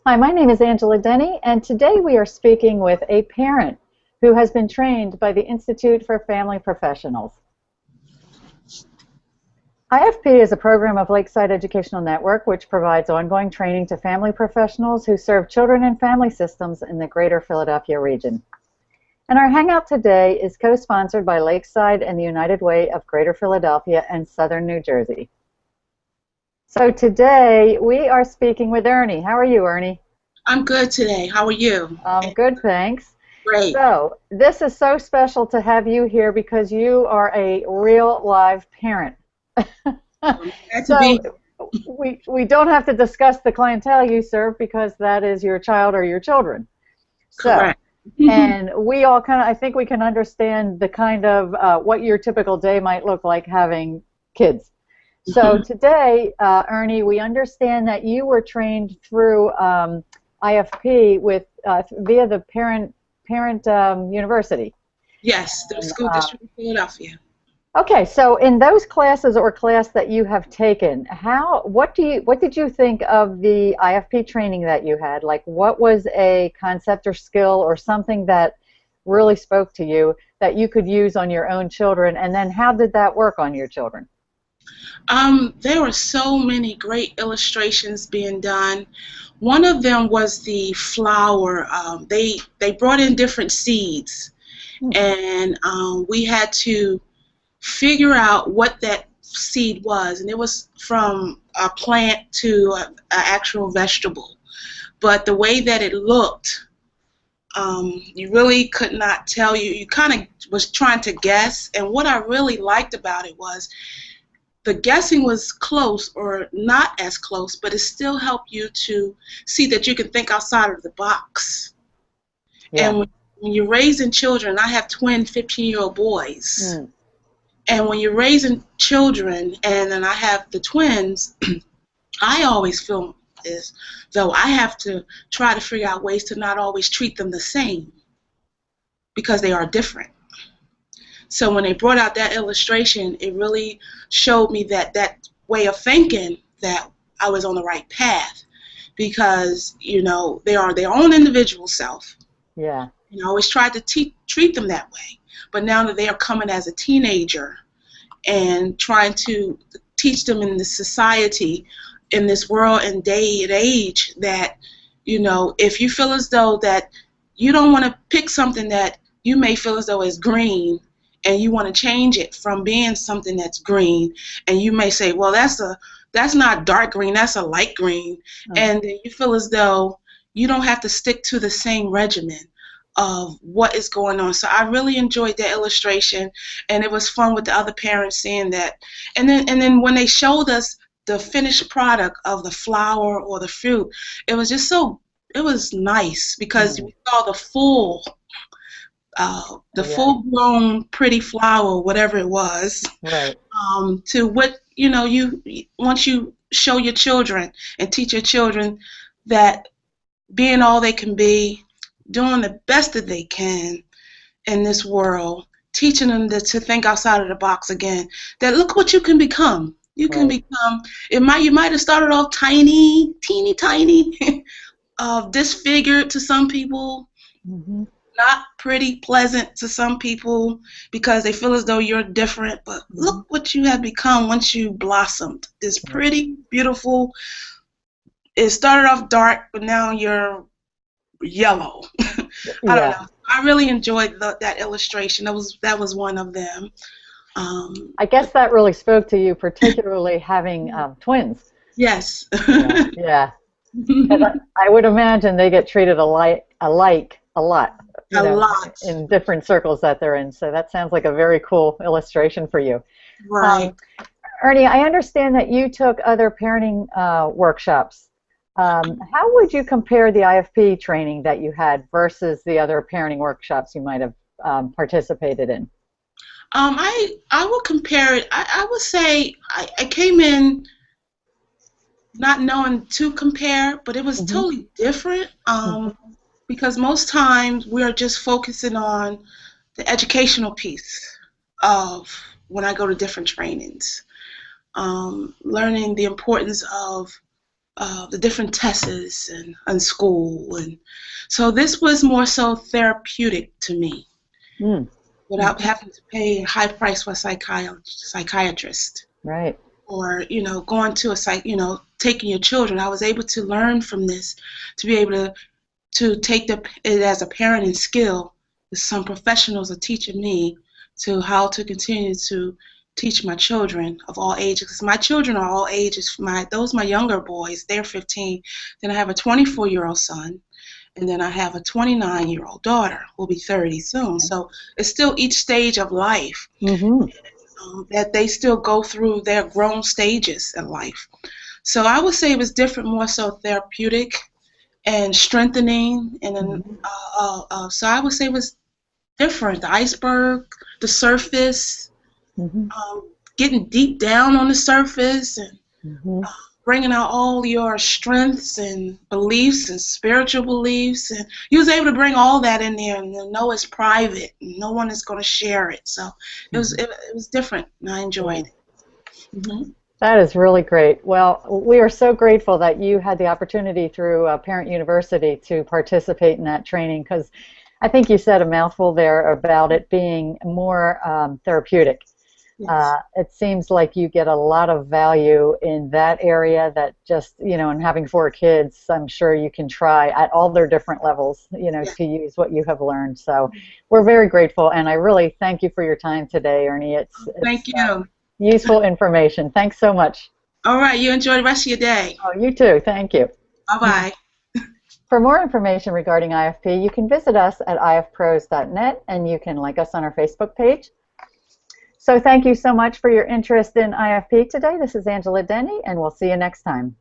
Hi, my name is Angela Denny, and today we are speaking with a parent who has been trained by the Institute for Family Professionals. IFP is a program of Lakeside Educational Network which provides ongoing training to family professionals who serve children and family systems in the greater Philadelphia region. And our hangout today is co-sponsored by Lakeside and the United Way of Greater Philadelphia and Southern New Jersey. So today we are speaking with Ernie. How are you, Ernie? I'm good today. How are you? I'm good, thanks. Great. So this is so special to have you here because you are a real live parent. I'm glad to So be. we don't have to discuss the clientele you serve because that is your child or your children. So, Correct. and we all I think we can understand the kind of what your typical day might look like having kids. So today, Ernie, we understand that you were trained through IFP with via the parent university. Yes, the And, school district of Philadelphia. okay, so in those classes or class that you have taken, what did you think of the IFP training that you had? Like, what was a concept or skill or something that really spoke to you that you could use on your own children? And then how did that work on your children? There were so many great illustrations being done. One of them was the flower. They brought in different seeds, and we had to figure out what that seed was, and it was from a plant to an actual vegetable. But the way that it looked, you really could not tell. You kind of was trying to guess, and what I really liked about it was the guessing was close or not as close, but it still helped you to see that you can think outside of the box. Yeah. And when you're raising children, I have twin 15-year-old boys. And when you're raising children, and then I have the twins, I always feel as though I have to try to figure out ways to not always treat them the same because they are different. So when they brought out that illustration, it really showed me that way of thinking that I was on the right path because, they are their own individual self. Yeah. I always tried to treat them that way. But now that they are coming as a teenager and trying to teach them in this society, in this world and day and age that, if you feel as though that you don't want to pick something that you may feel as though is green and you want to change it from being something that's green, and you may say, well, that's not dark green, that's a light green, and you feel as though you don't have to stick to the same regimen of what is going on. So I really enjoyed that illustration, and it was fun with the other parents seeing that. And then when they showed us the finished product of the flower or the fruit, it was just it was nice because we saw the full-grown pretty flower, whatever it was, Right. to what you once you show your children and teach your children that being all they can be, doing the best that they can in this world, teaching them to think outside of the box again. That look what you can become. You can become. You might have started off tiny, teeny tiny, disfigured to some people. Not pretty pleasant to some people because they feel as though you're different, but look what you have become once you blossomed. This pretty, beautiful, it started off dark, but now you're yellow. I don't know. I really enjoyed that illustration. That was one of them. I guess that really spoke to you, particularly having twins. Yes. Yeah. I would imagine they get treated alike a lot. A lot. In different circles that they're in. So that sounds like a very cool illustration for you. Right. Ernie, I understand that you took other parenting workshops. How would you compare the IFP training that you had versus the other parenting workshops you might have participated in? I will compare it. I would say I came in not knowing to compare, but it was totally different. Because most times we are just focusing on the educational piece of when I go to different trainings, learning the importance of the different tests and school, and so this was more so therapeutic to me, without having to pay a high price for a psychiatrist. Right. Or going to taking your children. I was able to learn from this, to be able to take it as a parenting skill. Some professionals are teaching me to how to continue to teach my children of all ages. Because my children are all ages. My younger boys, they're 15. Then I have a 24-year-old son, and then I have a 29-year-old daughter who will be 30 soon. So it's still each stage of life that they still go through their grown stages in life. So I would say it was different, more so therapeutic and strengthening. And then, so I would say it was different. The iceberg, the surface, getting deep down on the surface, and bringing out all your strengths and beliefs and spiritual beliefs. And he was able to bring all that in there, and know it's private. And no one is going to share it. So it was different, and I enjoyed it. That is really great. Well, we are so grateful that you had the opportunity through Parent University to participate in that training, because I think you said a mouthful there about it being more therapeutic. Yes. It seems like you get a lot of value in that area, that just, and having 4 kids, I'm sure you can try at all their different levels, to use what you have learned. So we're very grateful, and I really thank you for your time today, Ernie. Thank you. Useful information. Thanks so much. All right. You enjoy the rest of your day. Oh, you too. Thank you. Bye-bye. For more information regarding IFP, you can visit us at ifpros.net, and you can like us on our Facebook page. So thank you so much for your interest in IFP today. This is Angela Denny, and we'll see you next time.